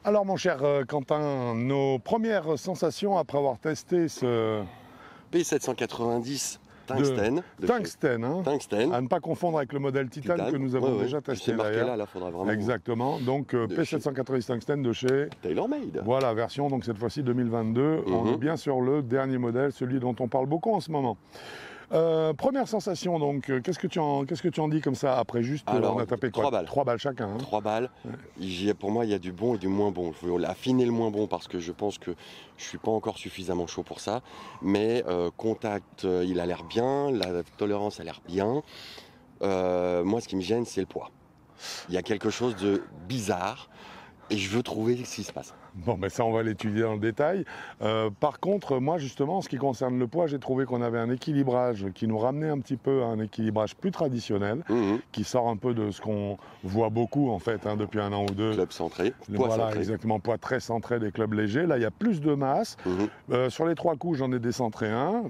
Alors mon cher Quentin, nos premières sensations après avoir testé ce P790 Tungsten. Tungsten, hein, Tungsten. à ne pas confondre avec le modèle Titane que nous avons déjà testé d'ailleurs. Là, faudra vraiment. Exactement, donc P790 Tungsten de chez TaylorMade. Voilà, version donc cette fois-ci 2022. On est bien sur le dernier modèle, celui dont on parle beaucoup en ce moment. Première sensation, donc, qu'est-ce que tu en dis comme ça après juste Alors, on a tapé quoi 3 balles. 3 balles chacun. Hein. 3 balles. Ouais. Pour moi, il y a du bon et du moins bon. Je veux affiner le moins bon parce que je pense que je suis pas encore suffisamment chaud pour ça. Mais contact, il a l'air bien, la tolérance a l'air bien. Moi, ce qui me gêne, c'est le poids. Il y a quelque chose de bizarre et je veux trouver ce qui se passe. Bon, ben ça, on va l'étudier dans le détail. Par contre, moi, justement, en ce qui concerne le poids, j'ai trouvé qu'on avait un équilibrage qui nous ramenait un petit peu à un équilibrage plus traditionnel, qui sort un peu de ce qu'on voit beaucoup, en fait, hein, depuis un an ou deux. Club centré, poids voilà, centré. Exactement, poids très centré des clubs légers. Là, il y a plus de masse. Sur les 3 coups, j'en ai décentré un.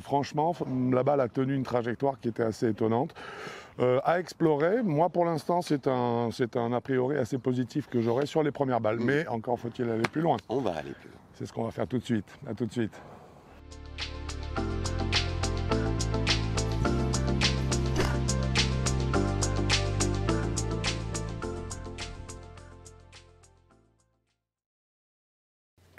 Franchement, la balle a tenu une trajectoire qui était assez étonnante. À explorer, moi pour l'instant c'est un a priori assez positif que j'aurai sur les premières balles, mais encore faut-il aller plus loin. On va aller plus loin. C'est ce qu'on va faire tout de suite. À tout de suite.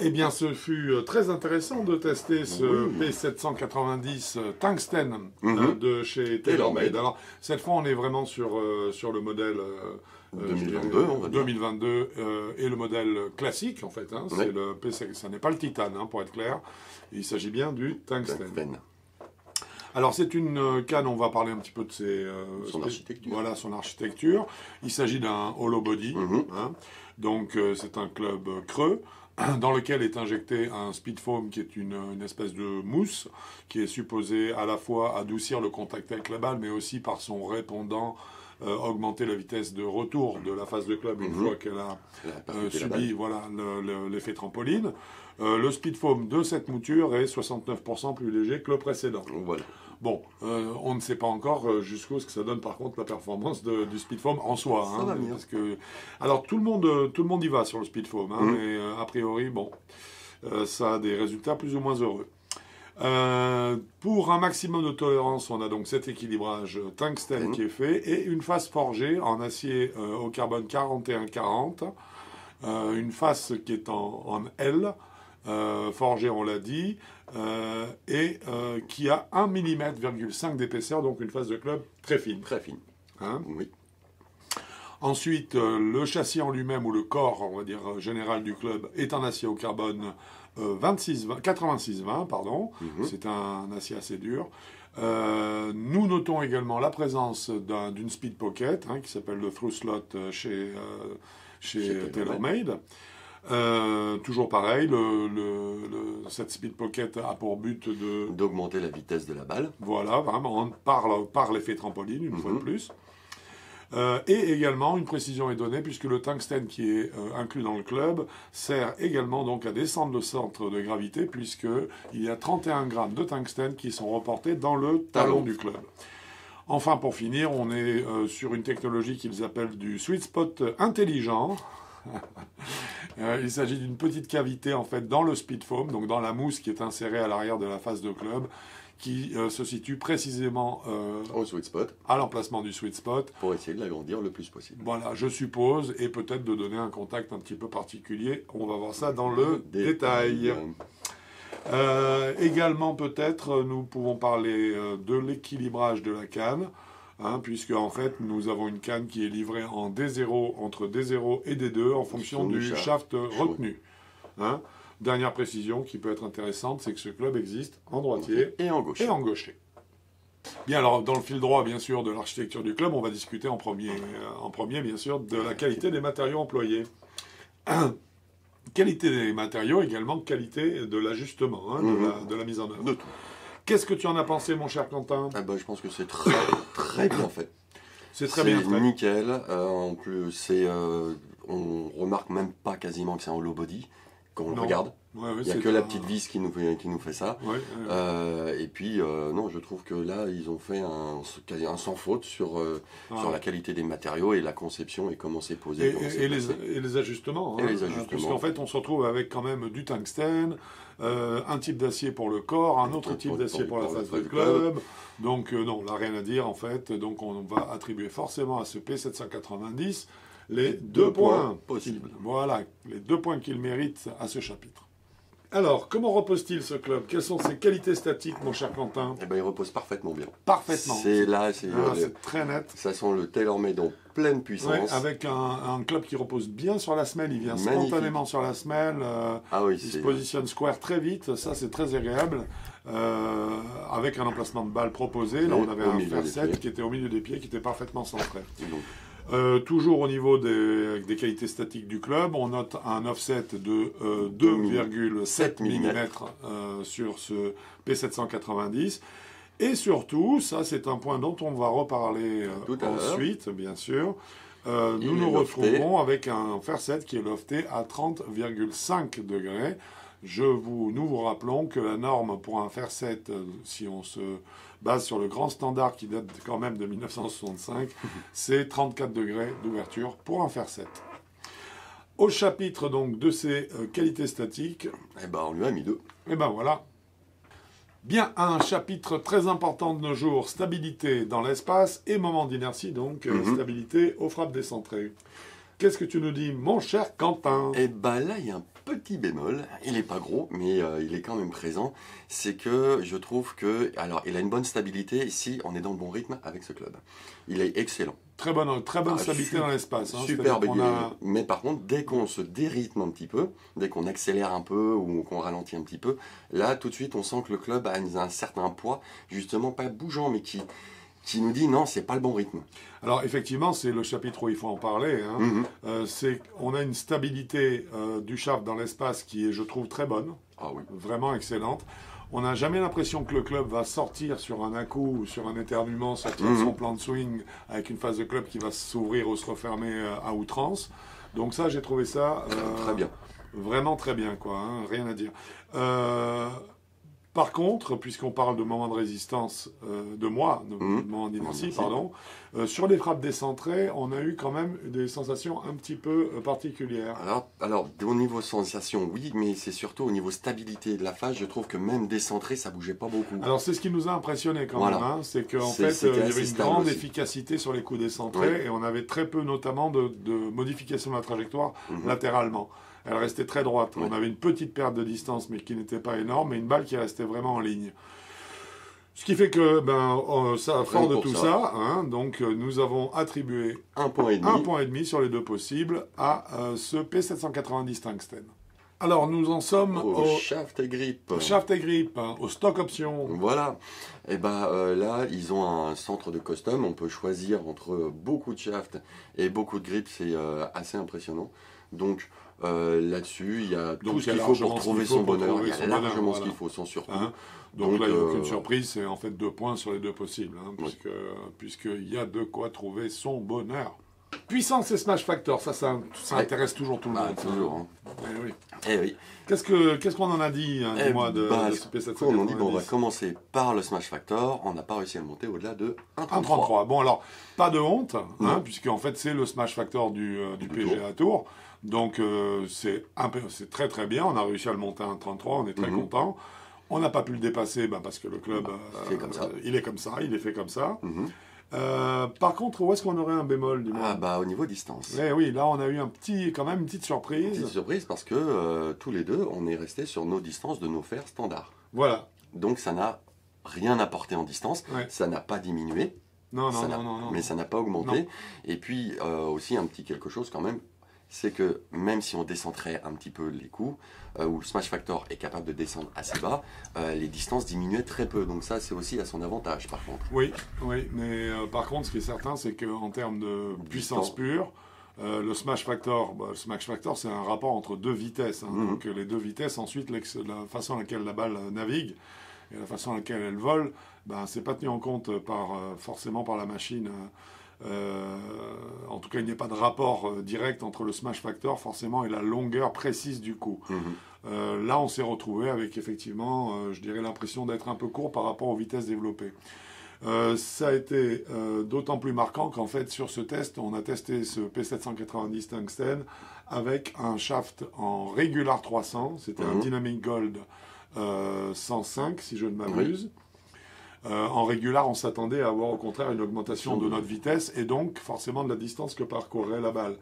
Eh bien, ce fut très intéressant de tester ce P790 Tungsten de chez TaylorMade. Alors, cette fois, on est vraiment sur le modèle 2022 et le modèle classique, en fait. Hein. C'est le P7, ça n'est pas le Titane, hein, pour être clair. Il s'agit bien du Tungsten. Alors, c'est une canne, on va parler un petit peu de son architecture. Voilà, son architecture. Il s'agit d'un hollow body. Hein. Donc, c'est un club creux, dans lequel est injecté un speed foam qui est une espèce de mousse qui est supposée à la fois adoucir le contact avec la balle, mais aussi par son répondant augmenter la vitesse de retour de la phase de club une fois qu'elle a subi l'effet trampoline. Le speed foam de cette mouture est 69% plus léger que le précédent. Voilà. Bon, on ne sait pas encore jusqu'où ce que ça donne par contre la performance du speed foam en soi. Ça va bien. Parce que, alors tout le monde y va sur le speed foam, hein, mais a priori, bon, ça a des résultats plus ou moins heureux. Pour un maximum de tolérance, on a donc cet équilibrage tungstène qui est fait et une face forgée en acier au carbone 4140, une face qui est en L, forgée on l'a dit, et qui a 1,5 mm d'épaisseur, donc une face de club très fine. Très fine. Hein? Oui. Ensuite, le châssis en lui-même, ou le corps, on va dire, général du club, est en acier au carbone 86-20, pardon. C'est un acier assez dur. Nous notons également la présence d'une Speed Pocket, hein, qui s'appelle le Through Slot chez TaylorMade. Toujours pareil, cette Speed Pocket a pour but d'augmenter la vitesse de la balle. Voilà, vraiment, par l'effet trampoline, une fois de plus. Et également, une précision est donnée, puisque le tungstène qui est inclus dans le club sert également donc à descendre le centre de gravité, puisqu'il y a 31 grammes de tungstène qui sont reportés dans le talon du club. Enfin, pour finir, on est sur une technologie qu'ils appellent du sweet spot intelligent. Il s'agit d'une petite cavité en fait dans le speed foam, donc dans la mousse qui est insérée à l'arrière de la face de club, qui se situe précisément au sweet spot, à l'emplacement du sweet spot, pour essayer de l'agrandir le plus possible. Voilà, je suppose, et peut-être de donner un contact un petit peu particulier. On va voir ça dans le détail. Également, peut-être, nous pouvons parler de l'équilibrage de la canne. Hein, puisque en fait nous avons une canne qui est livrée en D0, entre D0 et D2 en fonction du shaft retenu. Hein. Dernière précision qui peut être intéressante, c'est que ce club existe en droitier et en gaucher. Bien, alors dans le fil droit bien sûr de l'architecture du club, on va discuter en premier bien sûr de la qualité des matériaux employés. Qualité des matériaux, également qualité de l'ajustement, hein, de la mise en œuvre. Qu'est-ce que tu en as pensé, mon cher Quentin? Je pense que c'est très bien fait. C'est très bien fait. C'est nickel. En plus, on remarque même pas quasiment que c'est un hollow body quand on regarde. Ouais, Il n'y a que la petite vis qui nous fait ça. Ouais, Et puis, non, je trouve que là, ils ont fait un sans faute sur la qualité des matériaux et la conception et comment c'est posé. Et les ajustements. Et les ajustements. Puisqu'en fait, on se retrouve avec quand même du tungstène, un type d'acier pour le corps, un autre type d'acier pour la face du club. Donc, non, là, rien à dire, en fait. Donc, on va attribuer forcément à ce P790 les 2 points possibles. Voilà, les 2 points qu'il mérite à ce chapitre. Alors, comment repose-t-il ce club? Quelles sont ses qualités statiques, mon cher Quentin? Eh ben, il repose parfaitement bien. Parfaitement. C'est très net. Ça sent le TaylorMade en pleine puissance. Ouais, avec un club qui repose bien sur la semelle. Il vient spontanément sur la semelle. Il se positionne square très vite. Ça, c'est très agréable. Avec un emplacement de balle proposé. Là, on avait un fer 7 qui était au milieu des pieds, qui était parfaitement centré. Toujours au niveau des qualités statiques du club, on note un offset de 2,7 mm sur ce P790. Et surtout, ça c'est un point dont on va reparler ensuite, bien sûr, nous retrouvons avec un fer 7 qui est lofté à 30,5 degrés. Nous vous rappelons que la norme pour un fer 7, si on se base sur le grand standard qui date quand même de 1965, c'est 34 degrés d'ouverture pour un fer 7. Au chapitre donc de ces qualités statiques, on lui a mis 2. Et ben voilà. Bien, un chapitre très important de nos jours, stabilité dans l'espace et moment d'inertie, donc stabilité aux frappes décentrées. Qu'est-ce que tu nous dis, mon cher Quentin? Là, il y a un petit bémol. Il n'est pas gros, mais il est quand même présent. C'est que je trouve que... Alors, il a une bonne stabilité si on est dans le bon rythme avec ce club. Il est excellent. Très bonne stabilité dans l'espace. Super, mais par contre, dès qu'on se dérythme un petit peu, dès qu'on accélère un peu ou qu'on ralentit un petit peu, là, tout de suite, on sent que le club a un certain poids, justement pas bougeant, mais qui nous dit non, c'est pas le bon rythme. Alors effectivement, c'est le chapitre où il faut en parler. On a une stabilité du shaft dans l'espace qui est, je trouve, très bonne, vraiment excellente. On n'a jamais l'impression que le club va sortir sur un à-coup ou sur un éternuement, sortir de son plan de swing avec une phase de club qui va s'ouvrir ou se refermer à outrance. Donc ça, j'ai trouvé ça très bien. Vraiment très bien, quoi. Rien à dire. Par contre, puisqu'on parle de moment de résistance, moment d'inertie, pardon, sur les frappes décentrées, on a eu quand même des sensations un petit peu particulières. Alors, au niveau sensation, oui, mais c'est surtout au niveau stabilité de la phase, je trouve que même décentré, ça bougeait pas beaucoup. Alors, c'est ce qui nous a impressionné quand même, c'est qu'en fait, il y avait une grande efficacité sur les coups décentrés, et on avait très peu notamment de modification de la trajectoire latéralement. Elle restait très droite. On avait une petite perte de distance, mais qui n'était pas énorme, mais une balle qui restait vraiment en ligne. Ce qui fait que, fort de tout ça, donc nous avons attribué 1,5 point sur les 2 possibles à ce P790 tungstène. Alors, nous en sommes au shaft et grip. Shaft et grip, au stock option. Voilà. Là, ils ont un centre de custom. On peut choisir entre beaucoup de shaft et beaucoup de grip. C'est assez impressionnant. Donc, là-dessus, il y a tout ce qu'il faut pour trouver son bonheur. Il y a largement ce qu'il faut, sans surprise. Donc là, il n'y a aucune surprise. C'est en fait 2 points sur les 2 possibles. Puisqu'il y a de quoi trouver son bonheur. Puissance et smash factor, ça intéresse toujours tout le monde. Toujours. Oui. Qu'est-ce qu'on en a dit de ce P790? On a dit qu'on va commencer par le smash factor. On n'a pas réussi à le monter au-delà de 1,33. Bon, alors, pas de honte, puisque en fait, c'est le smash factor du PGA Tour. Donc, c'est très très bien. On a réussi à le monter à 1,33. On est très content. On n'a pas pu le dépasser parce que le club, il est comme ça, il est fait comme ça. Par contre, où est-ce qu'on aurait un bémol du moins? Au niveau distance. Oui, là on a eu quand même une petite surprise. Une petite surprise parce que tous les deux, on est resté sur nos distances de nos fers standards. Voilà. Donc ça n'a rien apporté en distance, ça n'a pas diminué. Non. Mais ça n'a pas augmenté. Non. Et puis aussi un petit quelque chose quand même, c'est que même si on décentrait un petit peu les coups, où le smash factor est capable de descendre assez bas, les distances diminuaient très peu. Donc ça, c'est aussi à son avantage, par contre. Oui, mais par contre, ce qui est certain, c'est qu'en termes de puissance pure, le smash factor, c'est un rapport entre 2 vitesses. Donc les 2 vitesses, ensuite, la façon à laquelle la balle navigue et la façon à laquelle elle vole, c'est pas tenu en compte forcément par la machine. En tout cas, il n'y a pas de rapport direct entre le smash factor forcément et la longueur précise du coup. Là, on s'est retrouvé avec effectivement, je dirais, l'impression d'être un peu court par rapport aux vitesses développées. Ça a été d'autant plus marquant qu'en fait, sur ce test, on a testé ce P790 Tungsten avec un shaft en Regular 300, c'était un Dynamic Gold 105, si je ne m'abuse. En régular, on s'attendait à avoir au contraire une augmentation de notre vitesse et donc forcément de la distance que parcourrait la balle.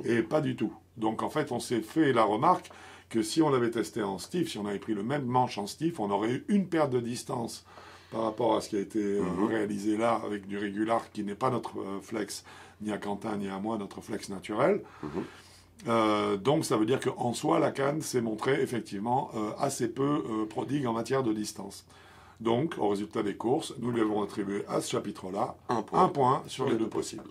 Et pas du tout. Donc en fait, on s'est fait la remarque que si on l'avait testé en stiff, si on avait pris le même manche en stiff, on aurait eu une perte de distance par rapport à ce qui a été réalisé là avec du régular qui n'est pas notre flex, ni à Quentin ni à moi, notre flex naturel. Donc ça veut dire qu'en soi, la canne s'est montrée effectivement assez peu prodigue en matière de distance. Donc, au résultat des courses, nous lui avons attribué à ce chapitre-là un point sur les deux possibles.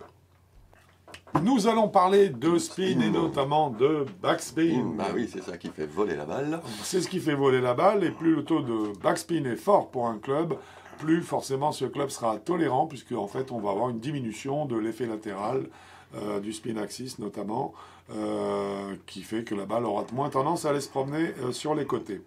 Nous allons parler de spin et notamment de backspin. Bah oui, c'est ça qui fait voler la balle. C'est ce qui fait voler la balle et plus le taux de backspin est fort pour un club, plus forcément ce club sera tolérant puisque en fait on va avoir une diminution de l'effet latéral du spin axis notamment qui fait que la balle aura moins tendance à aller se promener sur les côtés.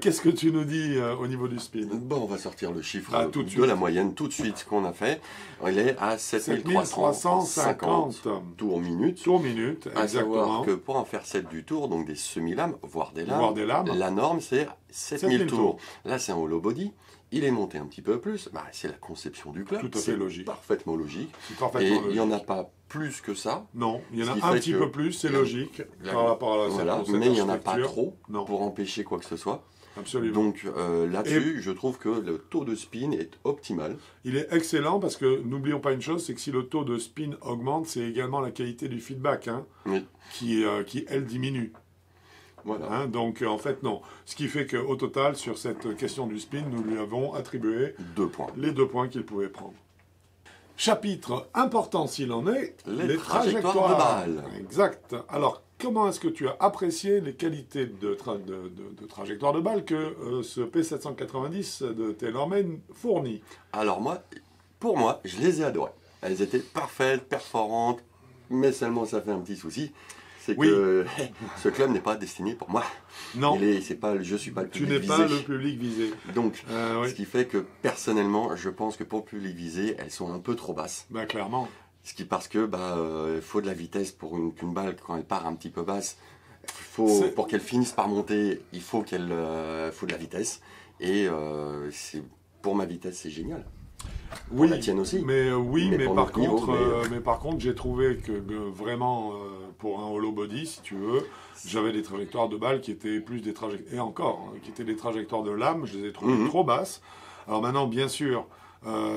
Qu'est-ce que tu nous dis au niveau du spin? Bon, on va sortir le chiffre de la moyenne tout de suite qu'on a fait. Il est à 7350 tours minute. Tours minute, exactement. À savoir que pour en faire 7 du tour, donc des semi-lames, voire des lames, la norme c'est 7000 tours. Là, c'est un hollow body. Il est monté un petit peu plus. Bah, c'est la conception du club. Tout à fait logique. Parfaitement logique. Et il n'y en a pas plus que ça. Non, il y en a un petit peu plus, c'est logique par rapport à la mais il n'y en a pas trop pour empêcher quoi que ce soit. Absolument. Donc là-dessus, je trouve que le taux de spin est optimal. Il est excellent parce que n'oublions pas une chose, c'est que si le taux de spin augmente, c'est également la qualité du feedback qui elle diminue. Voilà. Donc en fait non. Ce qui fait qu'au total, sur cette question du spin, nous lui avons attribué 2 points. Les 2 points qu'il pouvait prendre. Chapitre important s'il en est, les trajectoires de balles. Exact. Alors, comment est-ce que tu as apprécié les qualités de trajectoire de balle que ce P790 de TaylorMade fournit? Alors pour moi, je les ai adorées. Elles étaient parfaites, perforantes, mais seulement ça fait un petit souci. C'est que ce club n'est pas destiné pour moi. Non. Je ne suis pas le public visé. Tu n'es pas le public visé. Donc, ce qui fait que personnellement, je pense que pour le public visé, elles sont un peu trop basses. Bah, clairement. Parce que faut de la vitesse pour qu'une balle, quand elle part un petit peu basse, pour qu'elle finisse par monter, il faut faut de la vitesse. Et pour ma vitesse, c'est génial. Oui, la tienne aussi. Mais par contre, j'ai trouvé que vraiment, pour un hollow body, si tu veux, j'avais des trajectoires de balles qui étaient plus des trajectoires, et encore, qui étaient des trajectoires de lame, je les ai trouvées trop basses. Alors maintenant, bien sûr,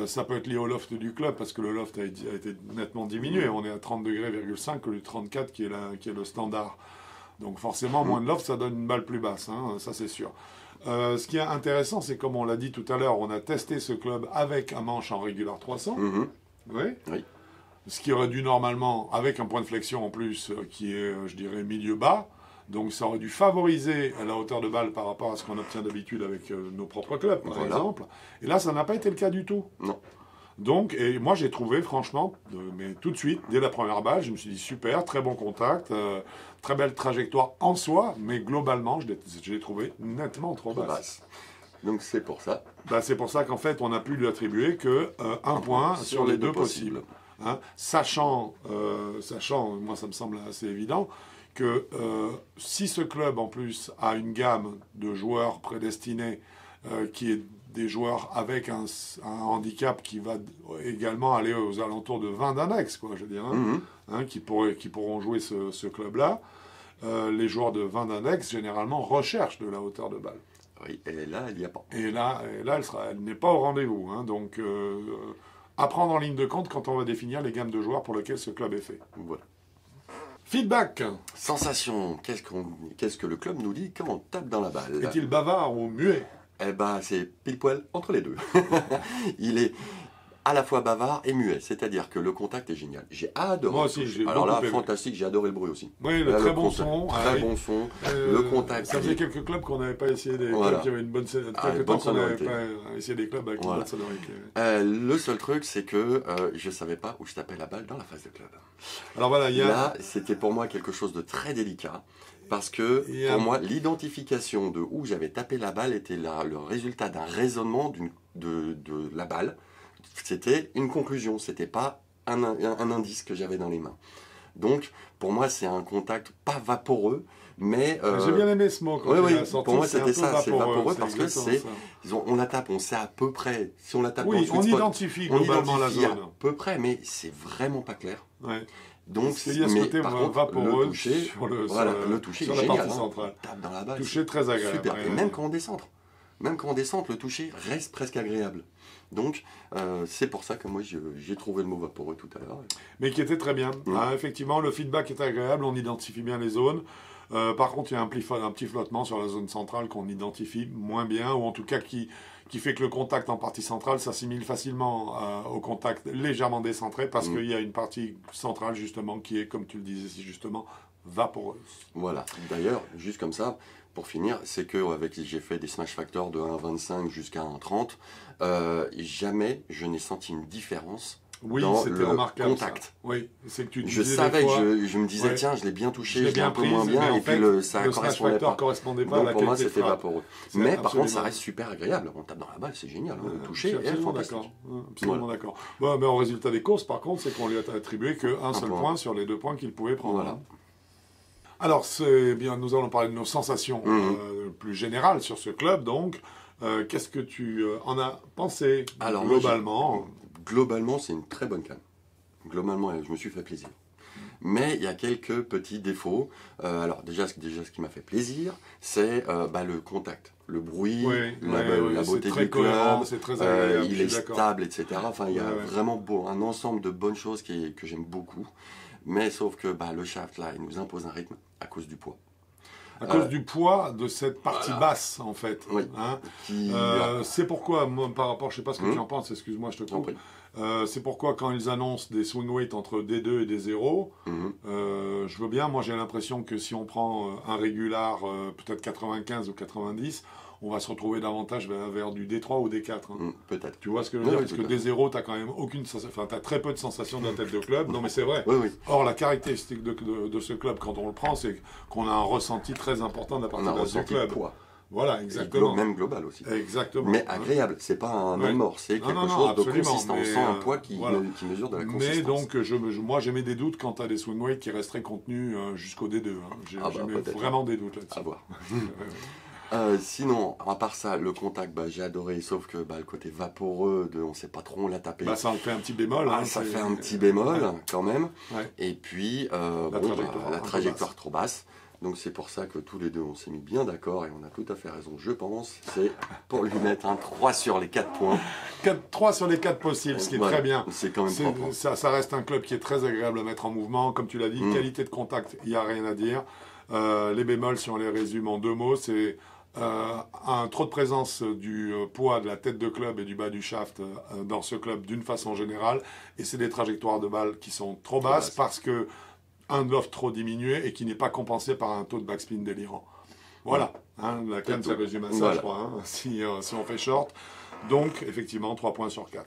ça peut être lié au loft du club, parce que le loft a été nettement diminué. On est à 30,5 degrés au lieu de 34 qui est le standard. Donc forcément, moins de loft, ça donne une balle plus basse, ça c'est sûr. Ce qui est intéressant, c'est comme on l'a dit tout à l'heure, on a testé ce club avec un manche en Regular 300. Oui. Ce qui aurait dû normalement, avec un point de flexion en plus, qui est, je dirais, milieu-bas. Donc ça aurait dû favoriser la hauteur de balle par rapport à ce qu'on obtient d'habitude avec nos propres clubs, par exemple. Et là, ça n'a pas été le cas du tout. Non. Donc, et moi j'ai trouvé franchement, mais tout de suite, dès la première balle, je me suis dit super, très bon contact, très belle trajectoire en soi, mais globalement, je l'ai trouvé nettement trop basse. Donc c'est pour ça. C'est pour ça qu'en fait, on a pu lui attribuer que un point sur les deux possibles. Sachant, moi ça me semble assez évident, que si ce club en plus a une gamme de joueurs prédestinés qui est des joueurs avec un handicap qui va également aller aux alentours de 20 d'index, quoi, je veux dire, qui pourront jouer ce club-là. Les joueurs de 20 d'index, généralement, recherchent de la hauteur de balle. Oui, et là, il n'y a pas. Et là elle n'est pas au rendez-vous. Donc, à prendre en ligne de compte quand on va définir les gammes de joueurs pour lesquels ce club est fait. Voilà. Feedback. Sensation. Qu'est-ce que le club nous dit quand on tape dans la balle? Est-il bavard ou muet? C'est pile poil entre les deux. Il est à la fois bavard et muet, c'est-à-dire que le contact est génial. J'ai adoré. Moi aussi, j'ai alors là, fantastique, j'ai adoré le bruit aussi. Oui, le très bon son. Très bon son. Le contact. Ça faisait quelques clubs qu'on n'avait pas essayé des clubs qui avaient une bonne quelques temps qu'on n'avait pas essayé des clubs avec une bonne sonorité. Le seul truc, c'est que je savais pas où je tapais la balle dans la phase de club. Alors voilà, là, c'était pour moi quelque chose de très délicat. parce que Et, pour moi, l'identification de où j'avais tapé la balle était le résultat d'un raisonnement de la balle. C'était une conclusion, c'était pas un indice que j'avais dans les mains. Donc, pour moi, c'est un contact pas vaporeux, mais... J'ai bien aimé ce mot quand tu l'as sorti. Pour moi, c'était ça, c'est vaporeux, c'est parce que on la tape, on sait à peu près, si on la tape dans le on sweet spot, identifie globalement la zone. à peu près, mais c'est vraiment pas clair. Ouais. Donc, il y a ce côté par contre, vaporeux le toucher, le toucher sur la génial, partie centrale. On tape dans la balle. Toucher très agréable. Super. Et même quand on descend. Même quand on descend, le toucher reste presque agréable. Donc, c'est pour ça que moi, j'ai trouvé le mot vaporeux tout à l'heure. Mais qui était très bien. Effectivement, le feedback est agréable, on identifie bien les zones. Par contre, il y a un petit flottement sur la zone centrale qu'on identifie moins bien, ou en tout cas qui fait que le contact en partie centrale s'assimile facilement au contact légèrement décentré, parce qu'il y a une partie centrale, justement, qui est, comme tu le disais si justement, vaporeuse. Voilà. D'ailleurs, juste comme ça, pour finir, c'est que j'ai fait des smash factors de 1,25 jusqu'à 1,30. Jamais je n'ai senti une différence dans le contact. Ça. Oui, c'est que tu je savais que je me disais, tiens, je l'ai bien touché, je l'ai un peu moins bien, et puis ça correspondait pas. Donc à la pour moi, qualité c'était vaporeux. Mais par contre, ça vrai. reste super agréable. On tape dans la balle, c'est génial. Le toucher est fantastique. Absolument d'accord. Ouais, mais au résultat des courses, par contre, c'est qu'on lui a attribué qu'un seul point sur les 2 points qu'il pouvait prendre. Voilà. Alors, c'est bien, nous allons parler de nos sensations plus générales sur ce club, donc. Qu'est-ce que tu en as pensé globalement? Globalement, c'est une très bonne canne. Globalement, je me suis fait plaisir. Mais il y a quelques petits défauts. Alors déjà, ce qui m'a fait plaisir, c'est le contact, le bruit, la beauté du club, il est stable, etc. Enfin, il y a vraiment un ensemble de bonnes choses que j'aime beaucoup. Mais sauf que le shaft, là, il nous impose un rythme à cause du poids. À cause du poids de cette partie basse, en fait. Oui. Hein c'est pourquoi, moi, par rapport, je ne sais pas ce que tu en penses, excuse-moi, je te coupe. C'est pourquoi, quand ils annoncent des swing weights entre D2 et D0, je veux bien, moi j'ai l'impression que si on prend un régular, peut-être 95 ou 90, on va se retrouver davantage vers du D3 ou D4. Hein. Peut-être. Tu vois ce que je veux dire? Parce que D0, tu as quand même aucune sensation, enfin, tu as très peu de sensations d'un tête de club. Non, mais c'est vrai. Or, la caractéristique de ce club, quand on le prend, c'est qu'on a un ressenti très important de la partie basse du club. Poids. Voilà, exactement. Même global aussi. Exactement. Mais agréable, c'est pas un mort, c'est quelque chose de consistant. On sent un poids qui mesure de la consistance. Mais donc, moi j'émets des doutes quant à des swing weights qui resteraient contenus jusqu'au D2. Hein. J'émets vraiment des doutes là-dessus. À voir. Sinon, à part ça, le contact, j'ai adoré, sauf que le côté vaporeux, on ne sait pas trop, on l'a tapé. Ça en fait un petit bémol. Ça fait un petit bémol, quand même. Et puis, la trajectoire trop basse. Donc c'est pour ça que tous les deux, on s'est mis bien d'accord et on a tout à fait raison, je pense. C'est pour lui mettre un 3 sur les 4 points. 3 sur les 4 possibles, ce qui est très bien. C'est quand même propre. Ça reste un club qui est très agréable à mettre en mouvement. Comme tu l'as dit, qualité de contact, il n'y a rien à dire. Les bémols, si on les résume en 2 mots, c'est un trop de présence du poids de la tête de club et du bas du shaft dans ce club d'une façon générale. Et c'est des trajectoires de balles qui sont trop basses parce que un loft trop diminué et qui n'est pas compensé par un taux de backspin délirant. Voilà, la canne ça résume à ça, je crois, si on fait short. Donc, effectivement, 3 points sur 4.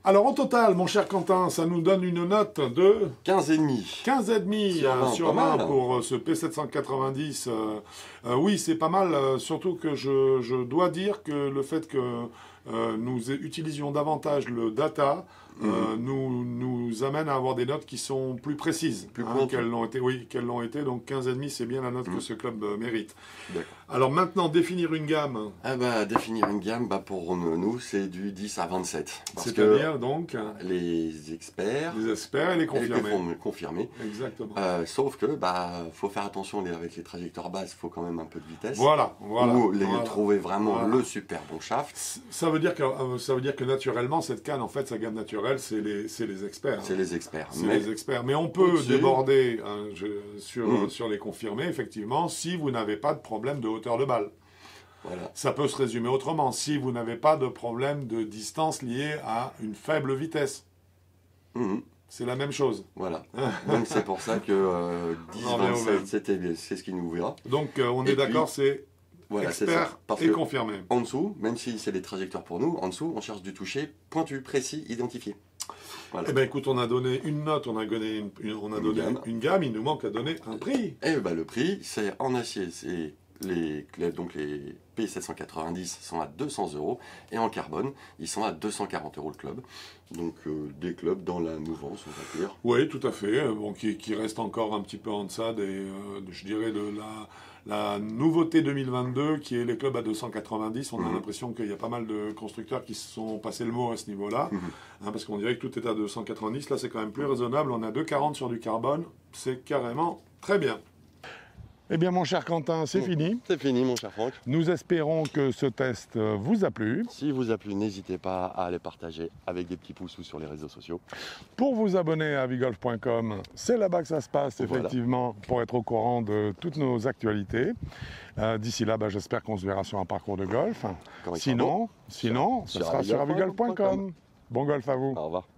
Alors, au total, mon cher Quentin, ça nous donne une note de 15,5. 15,5 sur 20 pour ce P790. Oui, c'est pas mal, surtout que je dois dire que le fait que nous utilisions davantage le data nous amène à avoir des notes qui sont plus précises qu'elles l'ont été. Oui, qu'elles l'ont été. Donc 15,5, c'est bien la note que ce club mérite. Alors maintenant, définir une gamme. Définir une gamme, pour nous, c'est du 10 à 27. C'est-à-dire donc les experts et les confirmés. Confirmés. Exactement. Sauf que faut faire attention avec les trajectoires basses, il faut quand même un peu de vitesse. Voilà. Ou trouver vraiment le super bon shaft. Ça veut dire que naturellement, cette canne, en fait, sa gamme naturelle, c'est les experts. C'est les experts. Les experts. Mais on peut déborder sur les confirmés, effectivement, si vous n'avez pas de problème de hauteur de balle. Voilà. Ça peut se résumer autrement. Si vous n'avez pas de problème de distance lié à une faible vitesse. C'est la même chose. Voilà. Donc c'est pour ça que 10-27, c'est ce qui nous verra. Donc on est d'accord, c'est expert et confirmé. En dessous, même si c'est des trajectoires pour nous, en dessous, on cherche du toucher pointu, précis, identifié. Voilà. Eh bien, écoute, on a donné une note, on a donné une gamme, il nous manque à donner un prix. Et le prix, c'est en acier, c'est les P790 sont à 200 € et en carbone, ils sont à 240 € le club. Donc des clubs dans la mouvance, on va dire. Oui, tout à fait. Bon, qui reste encore un petit peu en deçà je dirais, de la nouveauté 2022, qui est les clubs à 290. On a l'impression qu'il y a pas mal de constructeurs qui se sont passé le mot à ce niveau-là, parce qu'on dirait que tout est à 290. Là, c'est quand même plus raisonnable. On a 240 sur du carbone. C'est carrément très bien. Eh bien, mon cher Quentin, c'est fini. C'est fini, mon cher Franck. Nous espérons que ce test vous a plu. Si vous a plu, n'hésitez pas à les partager avec des petits pouces ou sur les réseaux sociaux. Pour vous abonner à avigolf.com, c'est là-bas que ça se passe, Voilà. effectivement, pour être au courant de toutes nos actualités. D'ici là, j'espère qu'on se verra sur un parcours de golf. Sinon, ce sera sur avigolf.com. Bon golf à vous. Au revoir.